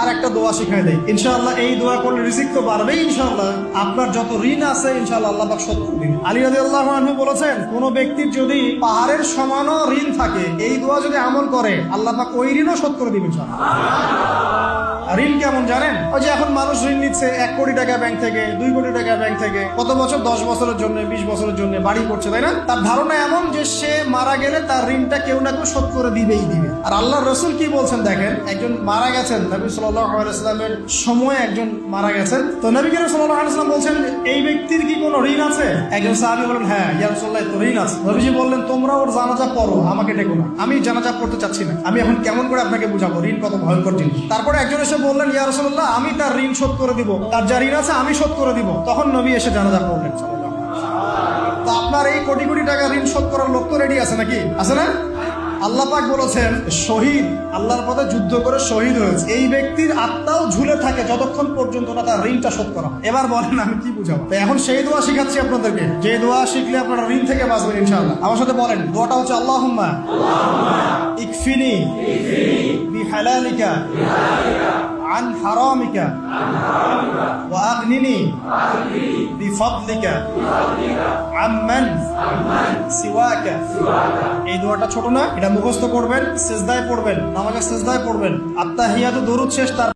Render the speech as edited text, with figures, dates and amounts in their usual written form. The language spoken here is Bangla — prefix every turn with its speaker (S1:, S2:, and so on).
S1: আর একটা দোয়া শিখাই দেই, ইনশাআল্লাহ এই দোয়া করলে রিজিক তো বাড়বেই ইনশাআল্লাহ। আপনার যত ঋণ আছে ইনশাআল্লাহ আল্লাহ পাক শোধ করে দিবেন। আলী রাদিয়াল্লাহু আনহু বলেছেন, কোন ব্যক্তির যদি পাহাড়ের সমানও ঋণ থাকে, এই দোয়া যদি আমল করে আল্লাহ পাক ওই ঋণও শোধ করে দিবেন ইনশাআল্লাহ। ঋণ কেমন জানেন? ওই যে এখন মানুষ ঋণ নিচ্ছে 1 কোটি টাকা ব্যাংক থেকে, 2 কোটি টাকা ব্যাংক থেকে, কত বছর, 10 বছরের জন্য, 20 বছরের জন্য বাড়ি করছে, তাই না? তার ধারণা এমন যে সে মারা গেলে তার ঋণটা কেউ না কেউ শোধ করে দিবেই দিবে। আর আল্লাহর রাসূল কি বলছেন দেখেন, একজন মারা গেছেন, নবী সাল্লাল্লাহু আলাইহি ওয়াসাল্লামের সময় একজন মারা গেছেন, তো নবী করিম সাল্লাল্লাহু আলাইহি ওয়াসাল্লাম বলছেন, এই ব্যক্তির কি কোনো ঋণ আছে? একজন সাহাবী বলেন, হ্যাঁ ইয়া রাসূলুল্লাহ, তো ঋণ আছে। নবীজি বললেন, তোমরা ওর জানাজা পড়ো, আমাকে ডেকো না, আমি জানাজা পড়তে চাচ্ছি না, আমি এখন কেমন করে আপনাকে বুঝাবো ঋণ কত ভয়ঙ্কর জিনিস। তারপরে একজন এসে বললেন, ইয়া রাসূলুল্লাহ, আমি তার ঋণ শোধ করে দিব, তার যা ঋণ আছে আমি শোধ করে দিব। তখন নবী এসে জানাজা পড়লেন। তো আপনার এই কোটি কোটি টাকা ঋণ শোধ করার লোক তো রেডি আছে নাকি? আছে না? আল্লাহ পাক বলেছেন, শহীদ, আল্লাহর পথে যুদ্ধ করে শহীদ হয়েছে, এই ব্যক্তির আত্মাও ঝুলে থাকে যতক্ষণ পর্যন্ত না তার ঋণটা শোধ করা। এবার বলেন আমি কি বুঝাবো? তো এখন সেই দোয়া শিখাচ্ছি আপনাদেরকে, যে দোয়া শিখলে আপনারা ঋণ থেকে বাঁচবেন ইনশাআল্লাহ। আমার সাথে বলেন, দোয়াটা হচ্ছে, আল্লাহুম্মা ইকফিনি বিহালালিকা আন হারামিকা ওয়া আগনিনি বিফদলিকা আম্মান সিওয়াকা। এই দোয়াটা ছোট না, এটা মুখস্থ করবেন, সিজদায় পড়বেন, নামাজের সিজদায় পড়বেন, আত্তাহিয়াতু দরুদ শেষ, তার